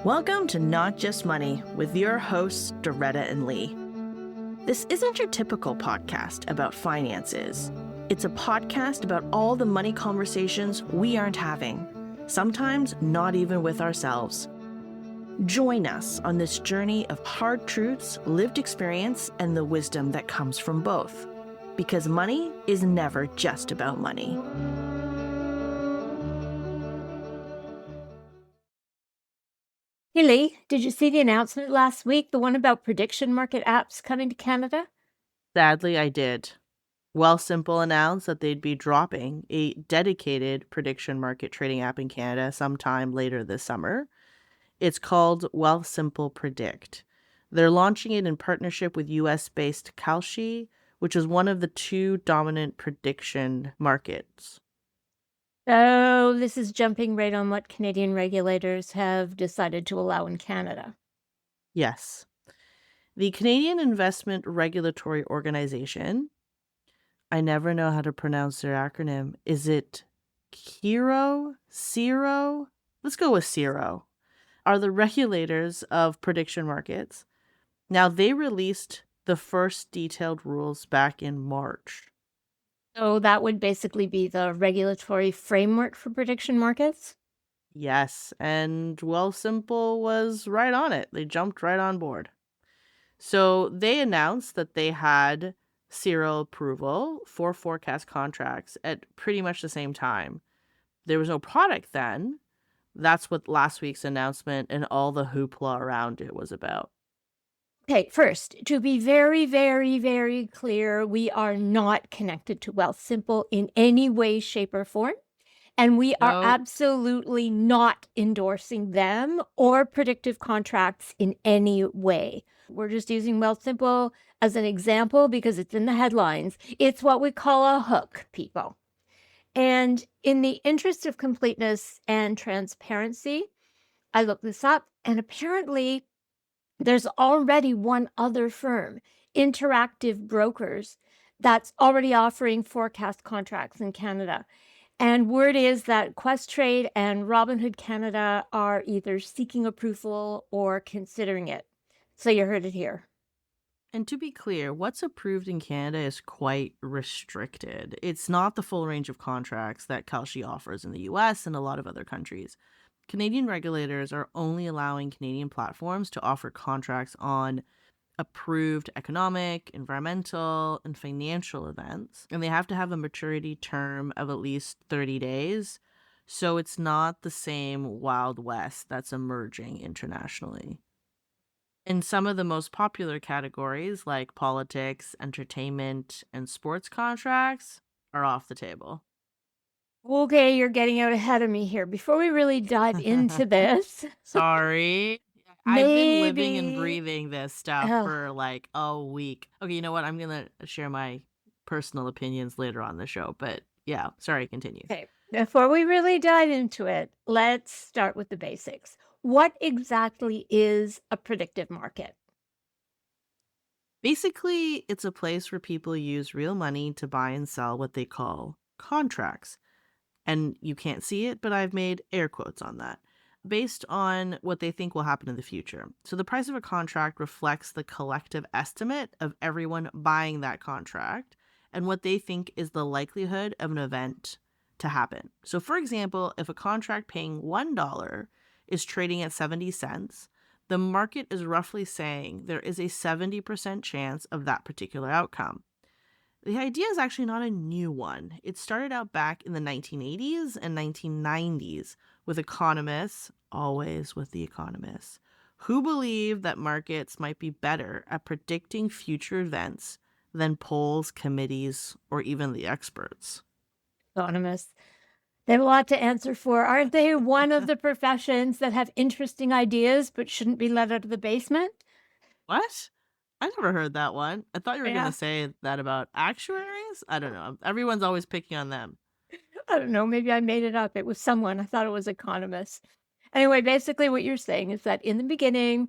Welcome to Not Just Money with your hosts, Doretta and Li. This isn't your typical podcast about finances. It's a podcast about all the money conversations we aren't having, sometimes not even with ourselves. Join us on this journey of hard truths, lived experience, and the wisdom that comes from both. Because money is never just about money. Hey Lee, did you see the announcement last week, the one about prediction market apps coming to Canada? Sadly, I did. Wealthsimple announced that they'd be dropping a dedicated prediction market trading app in Canada sometime later this summer. It's called Wealthsimple Predict. They're launching it in partnership with US-based Kalshi, which is one of the two dominant prediction markets. Oh, this is jumping right on what Canadian regulators have decided to allow in Canada. Yes. The Canadian Investment Regulatory Organization, I never know how to pronounce their acronym. Is it CIRO? CIRO? Let's go with CIRO. Are the regulators of prediction markets. Now, they released the first detailed rules back in March. So that would basically be the regulatory framework for prediction markets? Yes, and Wealthsimple was right on it. They jumped right on board. So they announced that they had CIRO approval for forecast contracts at pretty much the same time. There was no product then. That's what last week's announcement and all the hoopla around it was about. Okay, first, to be very, very, very clear, we are not connected to Wealthsimple in any way, shape, or form. And we are No. absolutely not endorsing them or predictive contracts in any way. We're just using Wealthsimple as an example because it's in the headlines. It's what we call a hook, people. And in the interest of completeness and transparency, I looked this up, and apparently there's already one other firm, Interactive Brokers, that's already offering forecast contracts in Canada. And word is that Questrade and Robinhood Canada are either seeking approval or considering it. So you heard it here. And to be clear, what's approved in Canada is quite restricted. It's not the full range of contracts that Kalshi offers in the US and a lot of other countries. Canadian regulators are only allowing Canadian platforms to offer contracts on approved economic, environmental, and financial events, and they have to have a maturity term of at least 30 days. So it's not the same Wild West that's emerging internationally. In some of the most popular categories, like politics, entertainment, and sports contracts, are off the table. Okay, you're getting out ahead of me here. Before we really dive into this, Sorry. I've been living and maybe, breathing this stuff oh, for like a week. Okay, you know what? I'm going to share my personal opinions later on the show, but yeah, sorry, continue. okay, before we really dive into it, let's start with the basics. What exactly is a predictive market? Basically, it's a place where people use real money to buy and sell what they call contracts. And you can't see it, but I've made air quotes on that, based on what they think will happen in the future. So the price of a contract reflects the collective estimate of everyone buying that contract and what they think is the likelihood of an event to happen. So for example, if a contract paying $1 is trading at 70 cents, the market is roughly saying there is a 70% chance of that particular outcome. The idea is actually not a new one. It started out back in the 1980s and 1990s with economists, always with the economists, who believed that markets might be better at predicting future events than polls, committees, or even the experts. Economists. They have a lot to answer for. Aren't they one of the professions that have interesting ideas but shouldn't be let out of the basement? What? I never heard that one. I thought you were going Yeah. to say that about actuaries. I don't know. Everyone's always picking on them. I don't know. Maybe I made it up. It was someone. I thought it was economists. Anyway, basically, what you're saying is that in the beginning,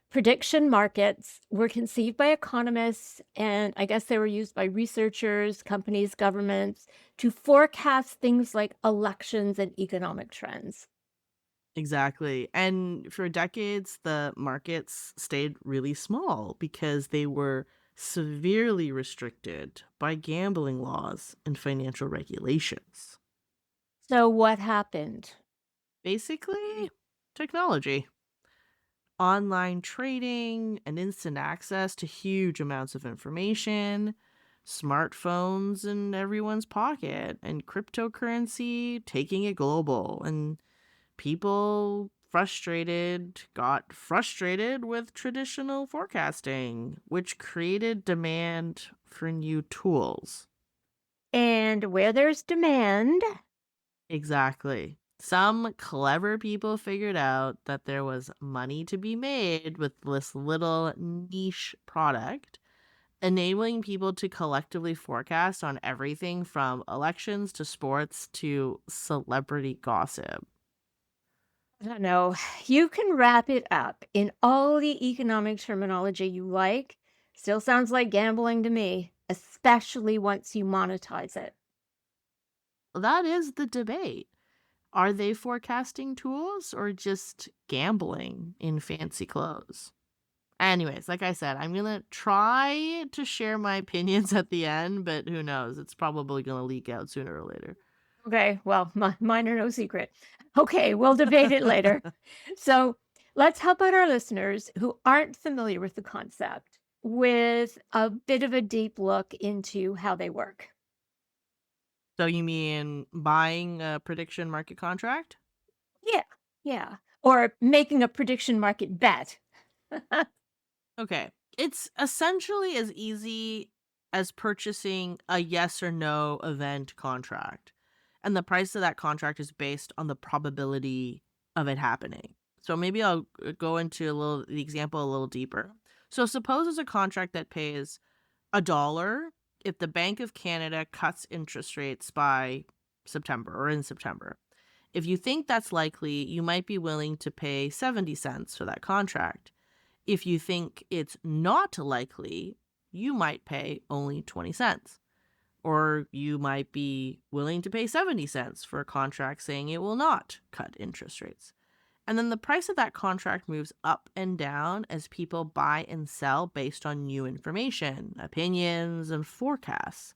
prediction markets were conceived by economists, and I guess they were used by researchers, companies, governments to forecast things like elections and economic trends. Exactly. And for decades, the markets stayed really small because they were severely restricted by gambling laws and financial regulations. So what happened? Basically, technology, online trading, and instant access to huge amounts of information, smartphones in everyone's pocket, and cryptocurrency taking it global. And people got frustrated with traditional forecasting, which created demand for new tools. And where there's demand, Exactly. Some clever people figured out that there was money to be made with this little niche product, enabling people to collectively forecast on everything from elections to sports to celebrity gossip. I don't know, you can wrap it up in all the economic terminology you like. Still sounds like gambling to me, especially once you monetize it. That is the debate. Are they forecasting tools or just gambling in fancy clothes? Anyways, like I said, I'm gonna try to share my opinions at the end, but who knows? It's probably gonna leak out sooner or later. Okay, well, mine are no secret. Okay, we'll debate it later. So let's help out our listeners who aren't familiar with the concept with a bit of a deep look into how they work. So you mean buying a prediction market contract? Yeah, yeah. Or making a prediction market bet. Okay. It's essentially as easy as purchasing a yes or no event contract. And the price of that contract is based on the probability of it happening. So maybe I'll go into the example a little deeper. So suppose there's a contract that pays $1 if the Bank of Canada cuts interest rates by September or in September. If you think that's likely, you might be willing to pay 70 cents for that contract. If you think it's not likely, you might pay only 20 cents. Or you might be willing to pay 70 cents for a contract saying it will not cut interest rates. And then the price of that contract moves up and down as people buy and sell based on new information, opinions, and forecasts.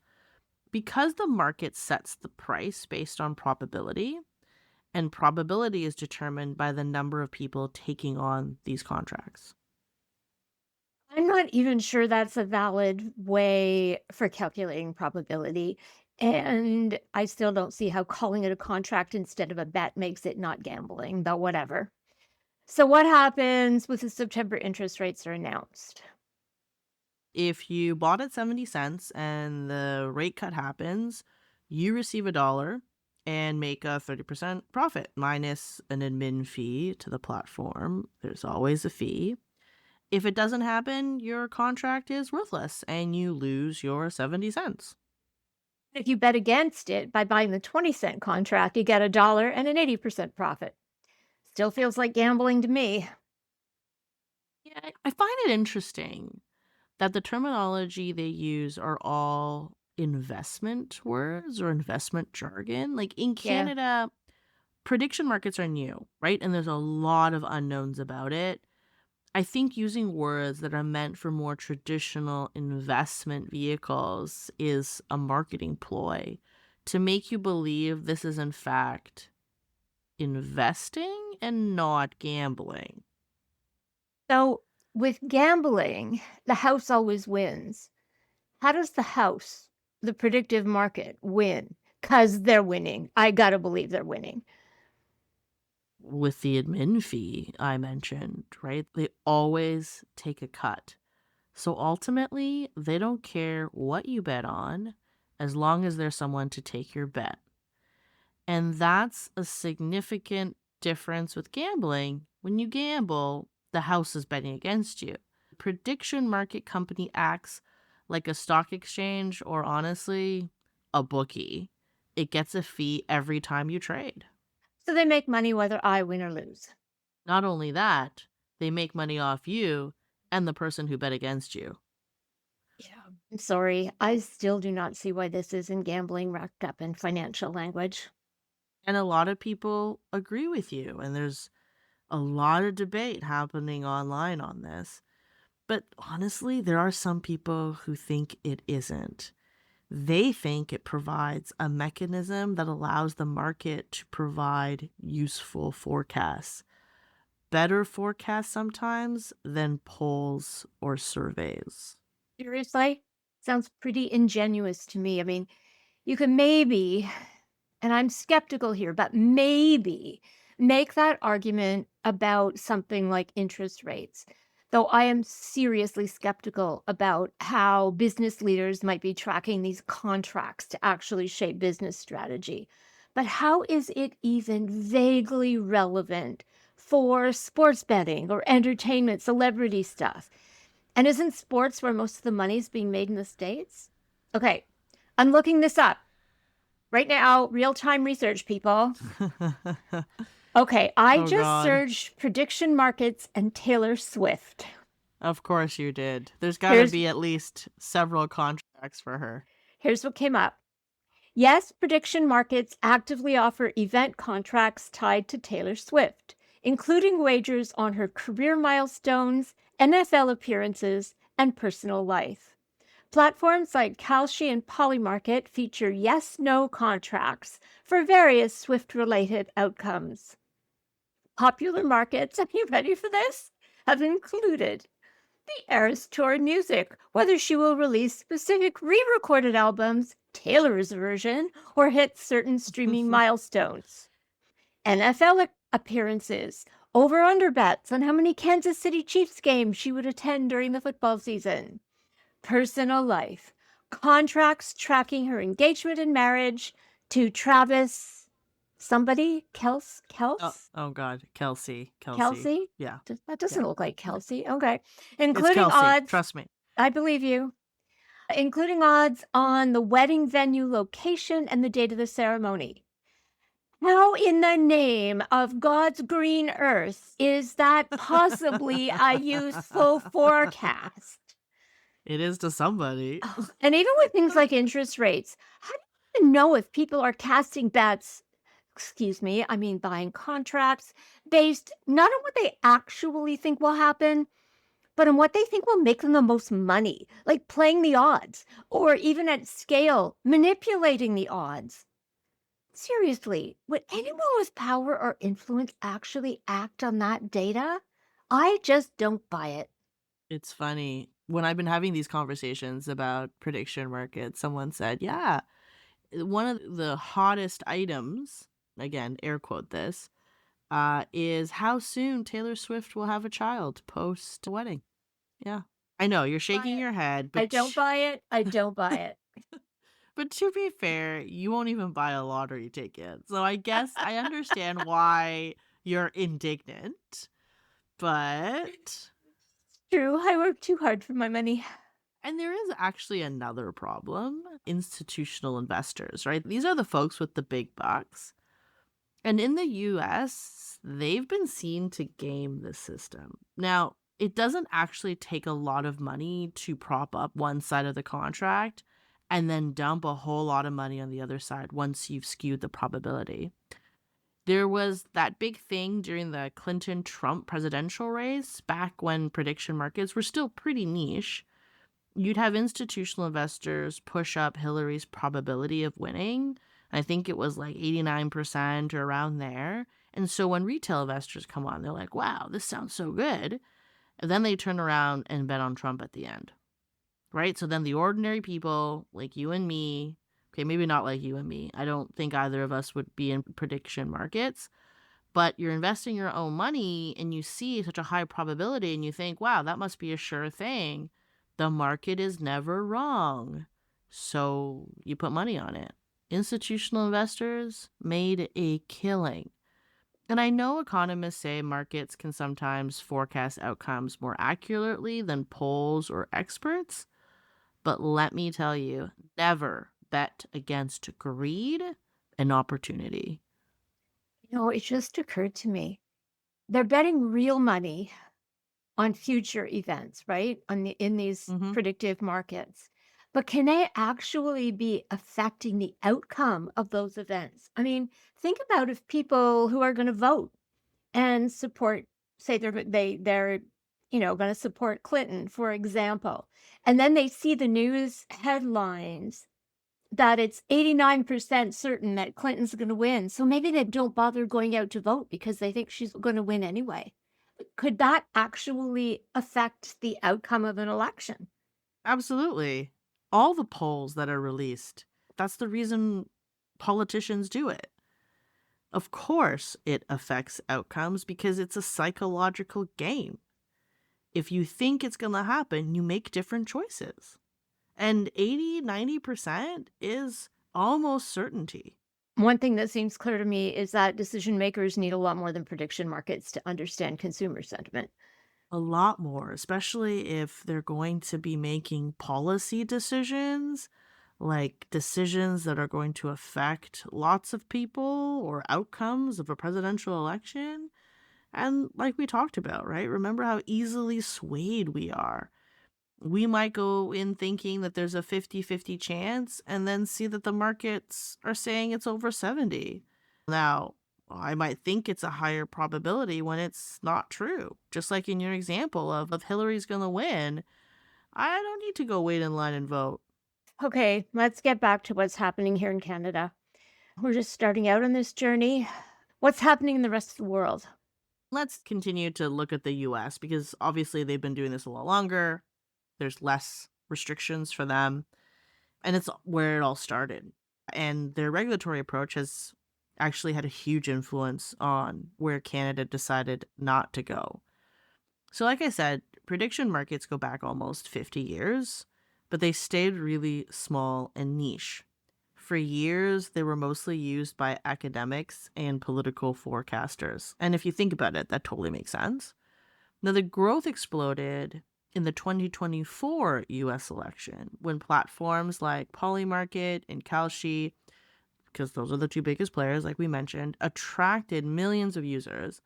Because the market sets the price based on probability, and probability is determined by the number of people taking on these contracts. I'm not even sure that's a valid way for calculating probability. And I still don't see how calling it a contract instead of a bet makes it not gambling, but whatever. So, what happens with the September interest rates are announced? If you bought at 70 cents and the rate cut happens, you receive $1 and make a 30% profit minus an admin fee to the platform. There's always a fee. If it doesn't happen, your contract is worthless and you lose your 70 cents. If you bet against it by buying the 20-cent contract, you get $1 and an 80% profit. Still feels like gambling to me. Yeah, I find it interesting that the terminology they use are all investment words or investment jargon. Like in Yeah. Canada, prediction markets are new, right? And there's a lot of unknowns about it. I think using words that are meant for more traditional investment vehicles is a marketing ploy to make you believe this is, in fact, investing and not gambling. So, with gambling, the house always wins. How does the house, the predictive market, win? Because they're winning. I gotta believe they're winning. With the admin fee I mentioned, right? They always take a cut. So ultimately, they don't care what you bet on as long as there's someone to take your bet. And that's a significant difference with gambling. When you gamble, the house is betting against you. Prediction market company acts like a stock exchange or honestly, a bookie. It gets a fee every time you trade. So they make money whether I win or lose. Not only that, they make money off you and the person who bet against you. Yeah. I'm sorry. I still do not see why this isn't gambling wrapped up in financial language. And a lot of people agree with you, and there's a lot of debate happening online on this. But honestly, there are some people who think it isn't. They think it provides a mechanism that allows the market to provide useful forecasts, better forecasts sometimes than polls or surveys. Seriously? Sounds pretty ingenuous to me. I mean, you can maybe, and I'm skeptical here, but maybe make that argument about something like interest rates. Though I am seriously skeptical about how business leaders might be tracking these contracts to actually shape business strategy. But how is it even vaguely relevant for sports betting or entertainment, celebrity stuff? And isn't sports where most of the money is being made in the States? Okay, I'm looking this up right now, real time research, people. Okay, I Oh just god. searched prediction markets and Taylor Swift. Of course you did. There's gotta Here's be at least several contracts for her. here's what came up. Yes, prediction markets actively offer event contracts tied to Taylor Swift, including wagers on her career milestones, NFL appearances, and personal life. Platforms like Kalshi and Polymarket feature yes no contracts for various Swift related outcomes. Popular markets, are you ready for this? Have included the Eras Tour music, whether she will release specific re recorded albums, Taylor's version, or hit certain streaming milestones. NFL appearances, over under bets on how many Kansas City Chiefs games she would attend during the football season. Personal life, contracts tracking her engagement and marriage to Travis somebody, Oh, Kels? oh god, Kelsey. Kelsey? Yeah, That yeah. doesn't look like Kelsey. Okay. It's Including Kelsey, odds, trust me. I believe you, including odds on the wedding venue location and the date of the ceremony. How in the name of God's green earth is that possibly a useful forecast? It is to somebody. Oh, and even with things like interest rates, how do you even know if people are casting bets, excuse me, I mean buying contracts based not on what they actually think will happen, but on what they think will make them the most money, like playing the odds, or even at scale, manipulating the odds? Seriously, would anyone with power or influence actually act on that data? I just don't buy it. It's funny. When I've been having these conversations about prediction markets, someone said, "Yeah, one of the hottest items," again, air quote this, is how soon Taylor Swift will have a child post-wedding. Yeah. I know, you're Buy shaking it. your head, I don't buy it. I don't buy it. but to be fair, you won't even buy a lottery ticket. So I guess I understand why you're indignant, but True, I work too hard for my money. and there is actually another problem, institutional investors, right? These are the folks with the big bucks. And in the US, they've been seen to game the system. Now, it doesn't actually take a lot of money to prop up one side of the contract and then dump a whole lot of money on the other side once you've skewed the probability. There was that big thing during the Clinton Trump presidential race back when prediction markets were still pretty niche. You'd have institutional investors push up Hillary's probability of winning. I think it was like 89% or around there. And so when retail investors come on, they're like, wow, this sounds so good. And then they turn around and bet on Trump at the end, right? So then the ordinary people like you and me, okay, maybe not like you and me. I don't think either of us would be in prediction markets, but you're investing your own money and you see such a high probability and you think, wow, that must be a sure thing. The market is never wrong. So you put money on it. Institutional investors made a killing. And I know economists say markets can sometimes forecast outcomes more accurately than polls or experts, but let me tell you, never bet against greed and opportunity. It just occurred to me. They're betting real money on future events, right? In these Mhm. predictive markets. But can they actually be affecting the outcome of those events? I mean, think about if people who are going to vote and support, say they're going to support Clinton, for example, and then they see the news headlines that it's 89% certain that Clinton's going to win. So maybe they don't bother going out to vote because they think she's going to win anyway. Could that actually affect the outcome of an election? Absolutely. All the polls that are released, that's the reason politicians do it. Of course, it affects outcomes because it's a psychological game. If you think it's going to happen, you make different choices. And 80-90% is almost certainty. One thing that seems clear to me is that decision makers need a lot more than prediction markets to understand consumer sentiment. A lot more, especially if they're going to be making policy decisions, like decisions that are going to affect lots of people or outcomes of a presidential election. And like we talked about, right? Remember how easily swayed we are. We might go in thinking that there's a 50-50 chance and then see that the markets are saying it's over 70. Now, I might think it's a higher probability when it's not true. Just like in your example of if Hillary's going to win, I don't need to go wait in line and vote. Okay, let's get back to what's happening here in Canada. We're just starting out on this journey. What's happening in the rest of the world? Let's continue to look at the US because obviously they've been doing this a lot longer. There's less restrictions for them. And it's where it all started. And their regulatory approach has actually had a huge influence on where Canada decided not to go. So, like I said, prediction markets go back almost 50 years, but they stayed really small and niche. For years, they were mostly used by academics and political forecasters. And if you think about it, that totally makes sense. Now, the growth exploded in the 2024 US election when platforms like Polymarket and Kalshi, because those are the two biggest players, like we mentioned, attracted millions of users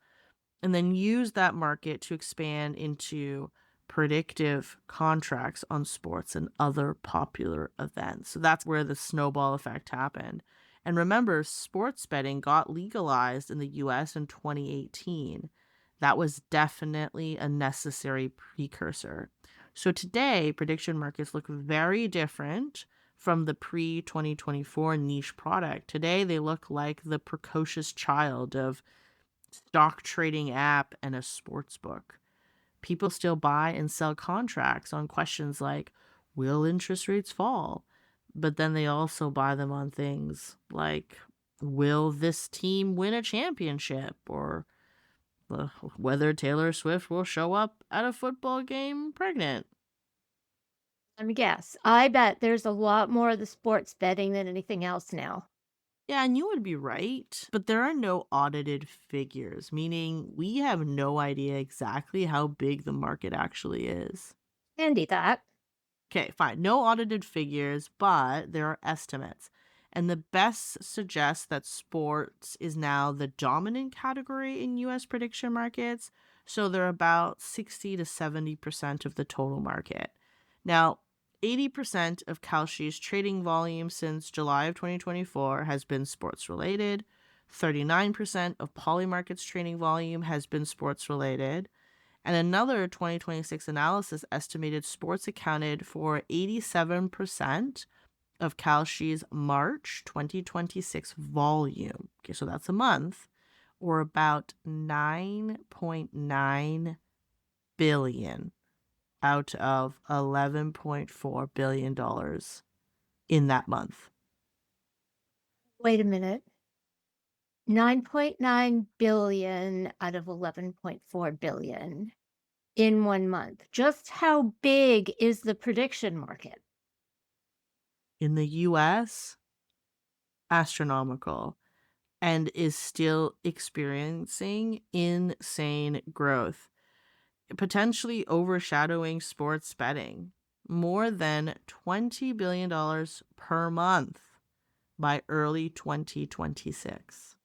and then used that market to expand into predictive contracts on sports and other popular events. So that's where the snowball effect happened. And remember, sports betting got legalized in the US in 2018. That was definitely a necessary precursor. So today, prediction markets look very different from the pre 2024 niche product. Today, they look like the precocious child of stock trading app and a sports book. People still buy and sell contracts on questions like, will interest rates fall? But then they also buy them on things like, will this team win a championship? Or whether Taylor Swift will show up at a football game pregnant. Let me guess. I bet there's a lot more of the sports betting than anything else now. Yeah, and you would be right, but there are no audited figures, meaning we have no idea exactly how big the market actually is. Handy that. Okay, fine. No audited figures, but there are estimates. And the best suggests that sports is now the dominant category in US prediction markets. So they're about 60 to 70% of the total market. Now, 80% of Kalshi's trading volume since July of 2024 has been sports related. 39% of Polymarket's trading volume has been sports related. And another 2026 analysis estimated sports accounted for 87% of Kalshi's March 2026 volume. Okay, so that's a month, or about 9.9 billion out of $11.4 billion in that month. Wait a minute. 9.9 billion out of 11.4 billion in 1 month. Just how big is the prediction market? In the US, astronomical, and is still experiencing insane growth, potentially overshadowing sports betting. More than $20 billion per month by early 2026.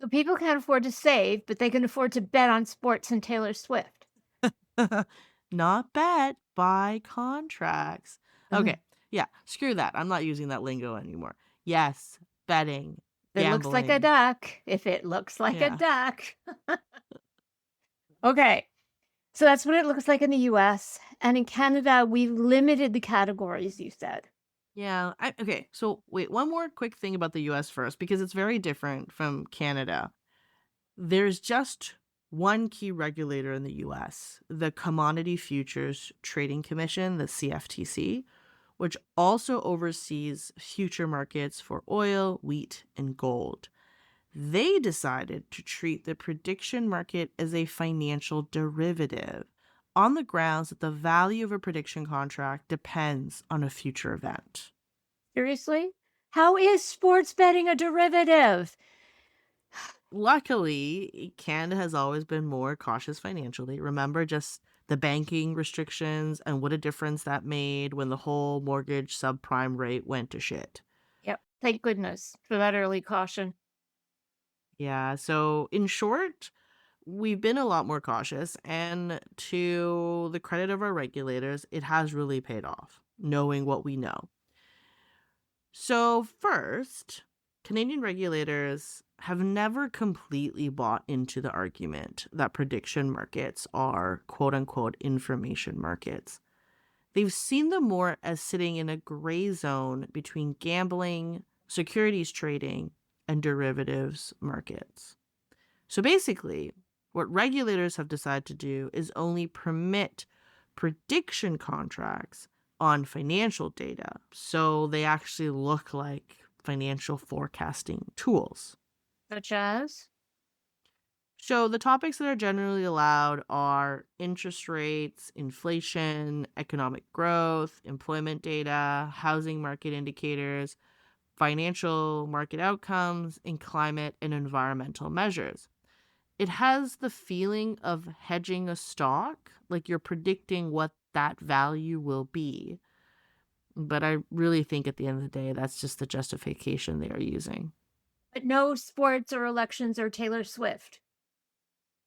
So people can't afford to save, but they can afford to bet on sports and Taylor Swift. Not bet, buy contracts. Uh-huh. Okay, Yeah, screw that. I'm not using that lingo anymore. Yes, betting, It looks like a gambling. duck. If it looks like a Yeah. duck. Okay. So that's what it looks like in the US. And in Canada, we've limited the categories, you said. Yeah. Okay. So, wait, one more quick thing about the US first, because it's very different from Canada. There's just one key regulator in the US, the Commodity Futures Trading Commission, the CFTC, which also oversees future markets for oil, wheat, and gold. They decided to treat the prediction market as a financial derivative on the grounds that the value of a prediction contract depends on a future event. Seriously? How is sports betting a derivative? Luckily, Canada has always been more cautious financially. Remember just the banking restrictions and what a difference that made when the whole mortgage subprime rate went to shit. Yep. Thank goodness for that early caution. Yeah, so in short, we've been a lot more cautious, and to the credit of our regulators, it has really paid off, knowing what we know. So, first, Canadian regulators have never completely bought into the argument that prediction markets are quote unquote information markets. They've seen them more as sitting in a gray zone between gambling, securities trading, and derivatives markets. So basically, what regulators have decided to do is only permit prediction contracts on financial data. So they actually look like financial forecasting tools. Such as? So the topics that are generally allowed are interest rates, inflation, economic growth, employment data, housing market indicators, financial market outcomes, and climate and environmental measures. It has the feeling of hedging a stock, like you're predicting what that value will be. But I really think at the end of the day, that's just the justification they are using. But no sports or elections or Taylor Swift.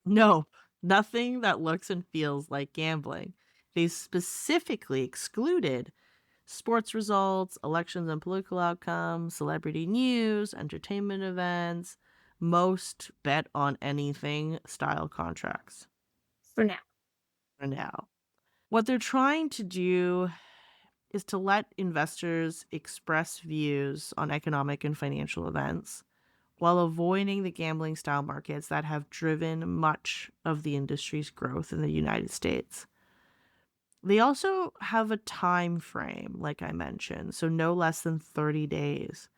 No, nothing that looks and feels like gambling. They specifically excluded sports results, elections and political outcomes, celebrity news, entertainment events, most bet on anything style contracts For now. for now. What they're trying to do is to let investors express views on economic and financial events while avoiding the gambling style markets that have driven much of the industry's growth in the United States. They also have a time frame, like I mentioned, so no less than 30 days,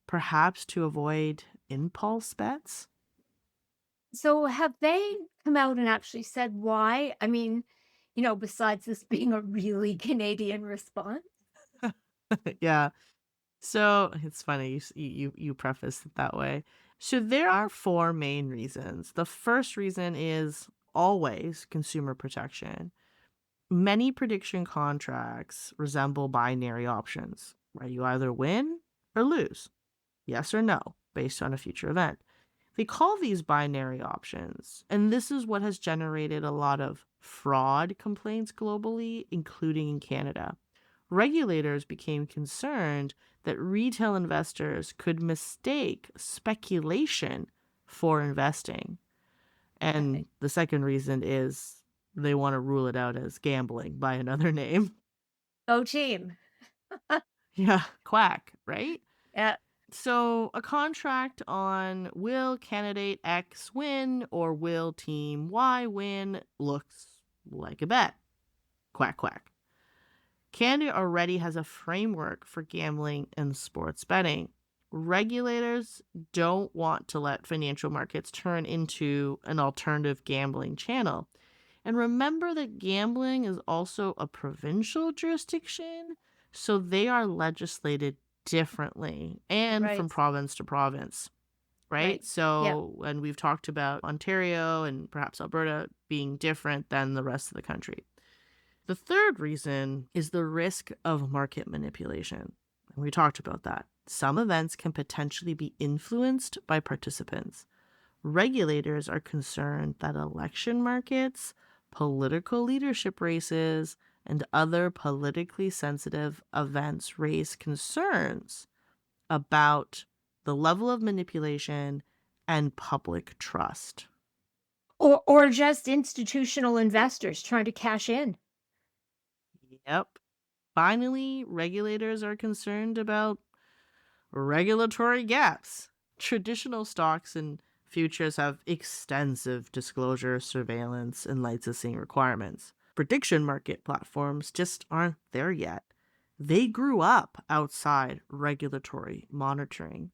perhaps to avoid impulse bets. So have they come out and actually said why? I mean, besides this being a really Canadian response? Yeah. So it's funny you preface it that way. So there are four main reasons. The first reason is always consumer protection. Many prediction contracts resemble binary options, where you either win or lose, yes or no, based on a future event. They call these binary options, and this is what has generated a lot of fraud complaints globally, including in Canada. Regulators became concerned that retail investors could mistake speculation for investing. Okay. And the second reason is they want to rule it out as gambling by another name. Go team. Yeah, quack, right? Yeah. So, a contract on will candidate X win or will team Y win looks like a bet. Quack, quack. Canada already has a framework for gambling and sports betting. Regulators don't want to let financial markets turn into an alternative gambling channel. And remember that gambling is also a provincial jurisdiction, so they are legislated differently and from Right. province to province, right? Right. Yeah. So, and we've talked about Ontario and perhaps Alberta being different than the rest of the country. The third reason is the risk of market manipulation. And we talked about that. Some events can potentially be influenced by participants. Regulators are concerned that election markets, political leadership races, and other politically sensitive events raise concerns about the level of manipulation and public trust. Or just institutional investors trying to cash in. Yep. Finally, regulators are concerned about regulatory gaps. Traditional stocks and futures have extensive disclosure, surveillance, and licensing requirements. Prediction market platforms just aren't there yet. They grew up outside regulatory monitoring.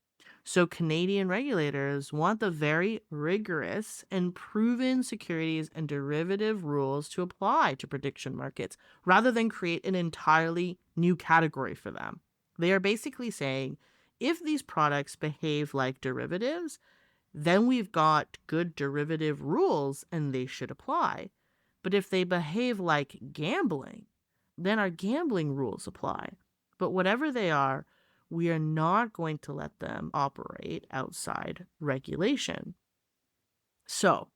So, Canadian regulators want the very rigorous and proven securities and derivative rules to apply to prediction markets rather than create an entirely new category for them. They are basically saying if these products behave like derivatives, then we've got good derivative rules and they should apply. But if they behave like gambling, then our gambling rules apply. But whatever they are, we are not going to let them operate outside regulation. So,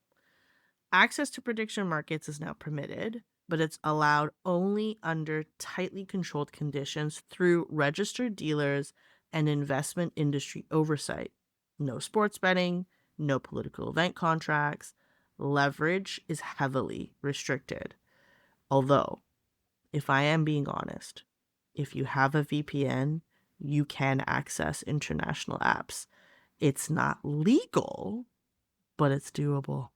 access to prediction markets is now permitted, but it's allowed only under tightly controlled conditions through registered dealers and investment industry oversight. No sports betting, no political event contracts. Leverage is heavily restricted. Although, if I am being honest, if you have a VPN, you can access international apps. It's not legal, but it's doable.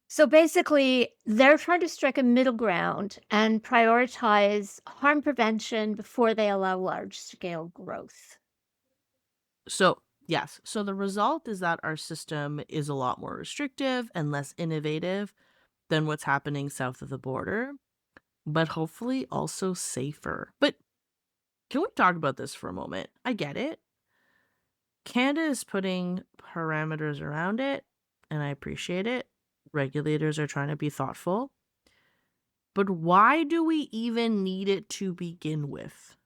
So basically, they're trying to strike a middle ground and prioritize harm prevention before they allow large scale growth. So, yes. So the result is that our system is a lot more restrictive and less innovative than what's happening south of the border, but hopefully also safer. But can we talk about this for a moment? I get it. Canada is putting parameters around it, and I appreciate it. Regulators are trying to be thoughtful. But why do we even need it to begin with?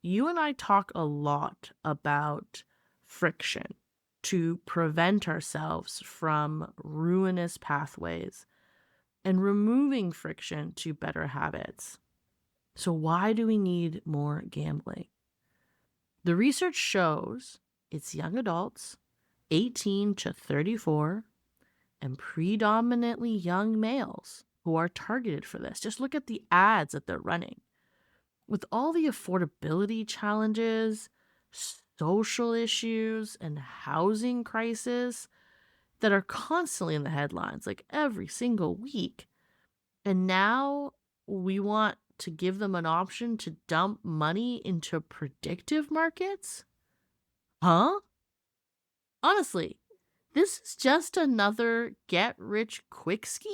You and I talk a lot about friction to prevent ourselves from ruinous pathways and removing friction to better habits. So, why do we need more gambling? The research shows it's young adults, 18 to 34, and predominantly young males who are targeted for this. Just look at the ads that they're running. With all the affordability challenges, social issues, and housing crisis that are constantly in the headlines, like every single week. And now we want to give them an option to dump money into predictive markets? Huh? Honestly, this is just another get rich quick scheme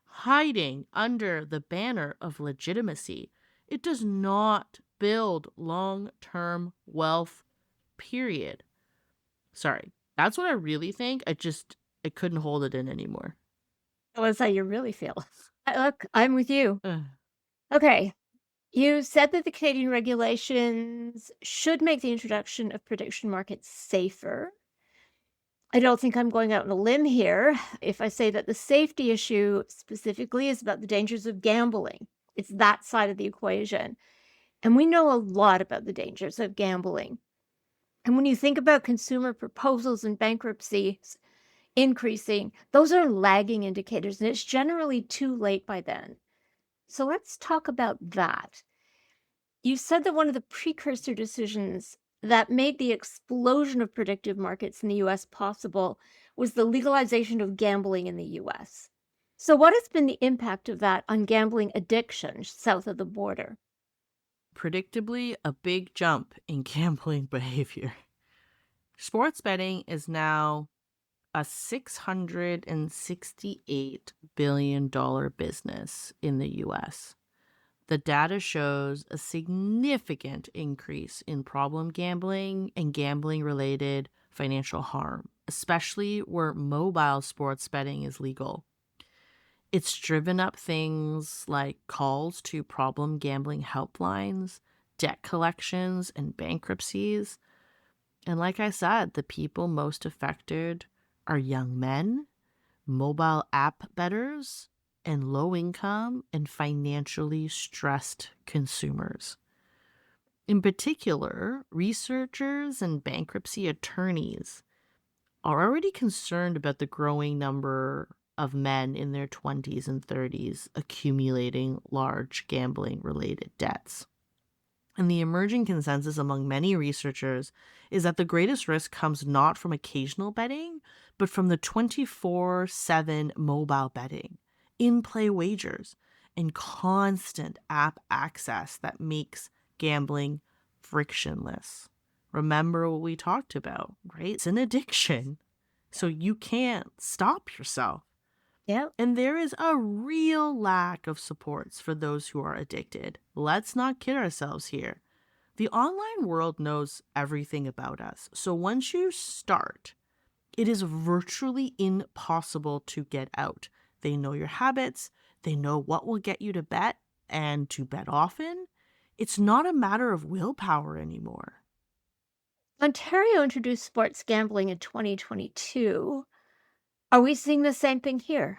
hiding under the banner of legitimacy. It does not build long term wealth, period. Sorry. That's what I really think. I couldn't hold it in anymore. Well, that's how you really feel. Look, I'm with you. Ugh. Okay. You said that the Canadian regulations should make the introduction of prediction markets safer. I don't think I'm going out on a limb here if I say that the safety issue specifically is about the dangers of gambling. It's that side of the equation. And we know a lot about the dangers of gambling. And when you think about consumer proposals and bankruptcies increasing, those are lagging indicators, and it's generally too late by then. So let's talk about that. You said that one of the precursor decisions that made the explosion of predictive markets in the US possible was the legalization of gambling in the US. So, what has been the impact of that on gambling addiction south of the border? Predictably, a big jump in gambling behavior. Sports betting is now a $668 billion business in the US. The data shows a significant increase in problem gambling and gambling related financial harm, especially where mobile sports betting is legal. It's driven up things like calls to problem gambling helplines, debt collections, and bankruptcies. And like I said, the people most affected are young men, mobile app bettors, and low income and financially stressed consumers. In particular, researchers and bankruptcy attorneys are already concerned about the growing number of men in their 20s and 30s accumulating large gambling related debts. And the emerging consensus among many researchers is that the greatest risk comes not from occasional betting, but from the 24/7 mobile betting, in play wagers, and constant app access that makes gambling frictionless. Remember what we talked about, right? It's an addiction. So you can't stop yourself. Yeah. And there is a real lack of supports for those who are addicted. Let's not kid ourselves here. The online world knows everything about us. So once you start, it is virtually impossible to get out. They know your habits, they know what will get you to bet and to bet often. It's not a matter of willpower anymore. Ontario introduced sports gambling in 2022. Are we seeing the same thing here?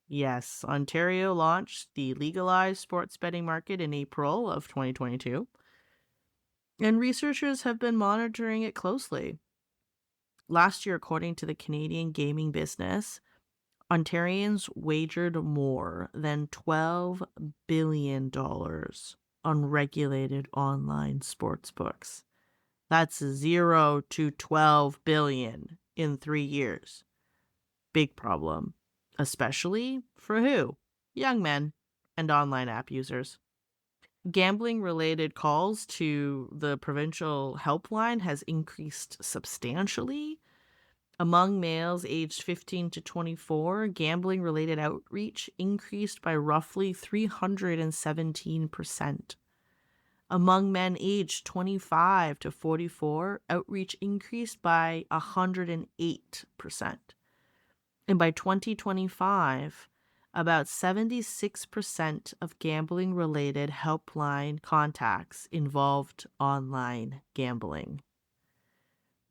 Yes, Ontario launched the legalized sports betting market in April of 2022, and researchers have been monitoring it closely. Last year, according to the Canadian Gaming Business, Ontarians wagered more than $12 billion on regulated online sports books. That's 0 to 12 billion in 3 years. Big problem, especially for who? Young men and online app users. Gambling related calls to the provincial helpline has increased substantially. Among males aged 15 to 24, gambling related outreach increased by roughly 317%. Among men aged 25 to 44, outreach increased by 108%. And by 2025, about 76% of gambling related helpline contacts involved online gambling.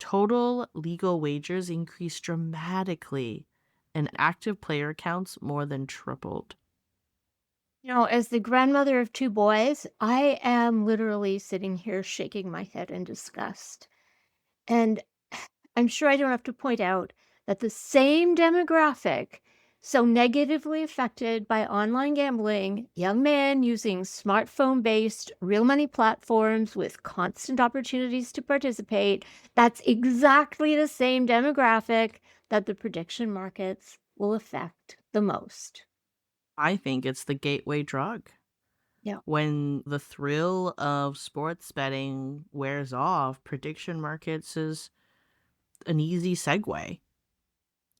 Total legal wagers increased dramatically, and active player counts more than tripled. As the grandmother of two boys, I am literally sitting here shaking my head in disgust. And I'm sure I don't have to point out that the same demographic so negatively affected by online gambling, young men using smartphone-based real money platforms with constant opportunities to participate, that's exactly the same demographic that the prediction markets will affect the most. I think it's the gateway drug. Yeah. When the thrill of sports betting wears off, prediction markets is an easy segue.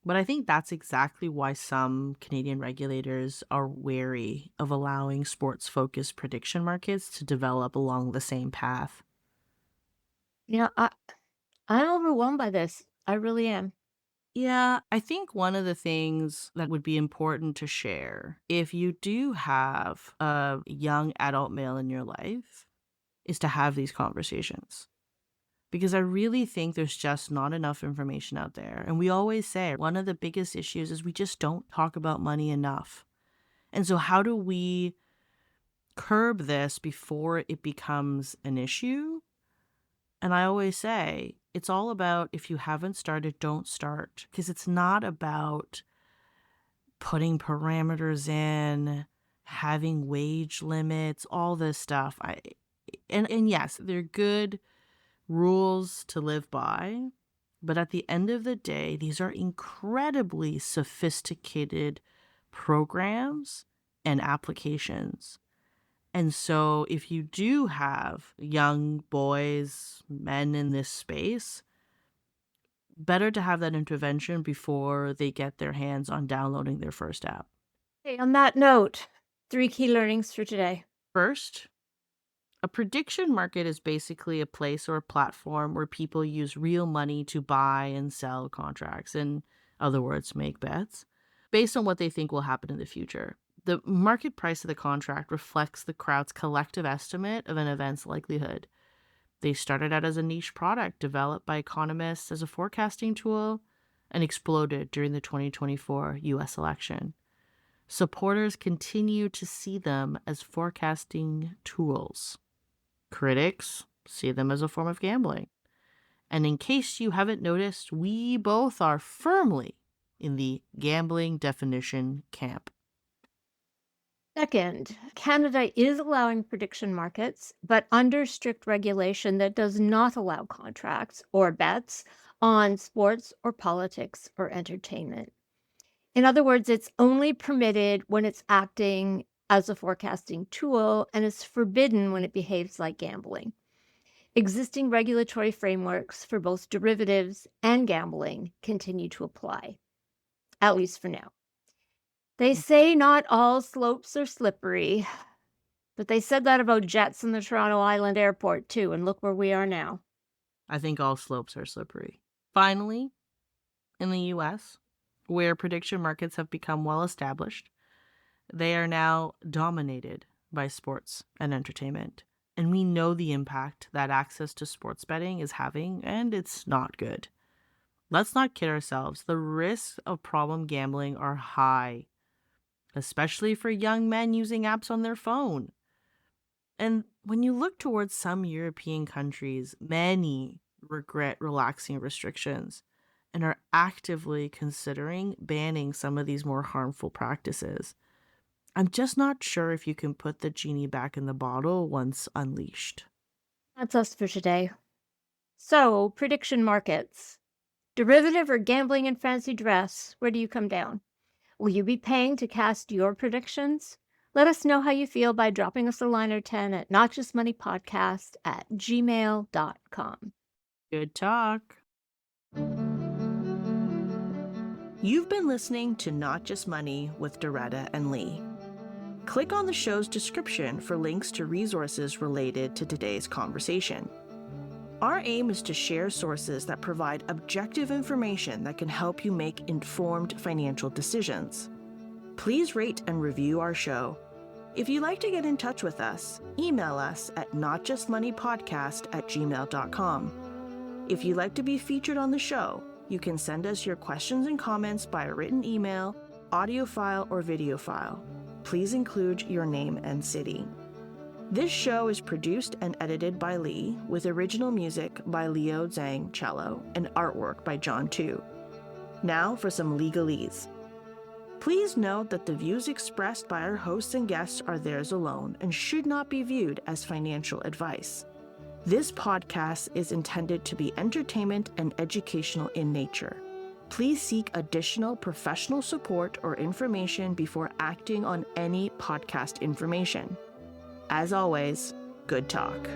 But I think that's exactly why some Canadian regulators are wary of allowing sports focused prediction markets to develop along the same path. Yeah, I'm overwhelmed by this. I really am. Yeah, I think one of the things that would be important to share if you do have a young adult male in your life is to have these conversations. Because I really think there's just not enough information out there. And we always say one of the biggest issues is we just don't talk about money enough. And so, how do we curb this before it becomes an issue? And I always say it's all about if you haven't started, don't start. Because it's not about putting parameters in, having wage limits, all this stuff. And yes, they're good rules to live by, but at the end of the day, these are incredibly sophisticated programs and applications. And so if you do have young boys, men in this space, better to have that intervention before they get their hands on downloading their first app. Hey, on that note, 3 key learnings for today. First, a prediction market is basically a place or a platform where people use real money to buy and sell contracts. In other words, make bets based on what they think will happen in the future. The market price of the contract reflects the crowd's collective estimate of an event's likelihood. They started out as a niche product developed by economists as a forecasting tool and exploded during the 2024 US election. Supporters continue to see them as forecasting tools. Critics see them as a form of gambling. And in case you haven't noticed, we both are firmly in the gambling definition camp. Second, Canada is allowing prediction markets, but under strict regulation that does not allow contracts or bets on sports or politics or entertainment. In other words, it's only permitted when it's acting as a forecasting tool and is forbidden when it behaves like gambling. Existing regulatory frameworks for both derivatives and gambling continue to apply, at least for now. They say not all slopes are slippery, but they said that about jets in the Toronto Island Airport too, and look where we are now. I think all slopes are slippery. Finally, in the US, where prediction markets have become well established, they are now dominated by sports and entertainment. And we know the impact that access to sports betting is having, and it's not good. Let's not kid ourselves. The risks of problem gambling are high, especially for young men using apps on their phone. And when you look towards some European countries, many regret relaxing restrictions and are actively considering banning some of these more harmful practices. I'm just not sure if you can put the genie back in the bottle once unleashed. That's us for today. So, prediction markets. Derivative or gambling in fancy dress, where do you come down? Will you be paying to cast your predictions? Let us know how you feel by dropping us a line or 10 at notjustmoneypodcast@gmail.com. Good talk. You've been listening to Not Just Money with Doretta and Li. Click on the show's description for links to resources related to today's conversation. Our aim is to share sources that provide objective information that can help you make informed financial decisions. Please rate and review our show. If you'd like to get in touch with us, email us at notjustmoneypodcast@gmail.com. If you'd like to be featured on the show, you can send us your questions and comments by a written email, audio file, or video file. Please include your name and city. This show is produced and edited by Lee, with original music by Leo Zhang cello and artwork by John Tu. Now for some legalese. Please note that the views expressed by our hosts and guests are theirs alone and should not be viewed as financial advice. This podcast is intended to be entertainment and educational in nature. Please seek additional professional support or information before acting on any podcast information. As always, good talk.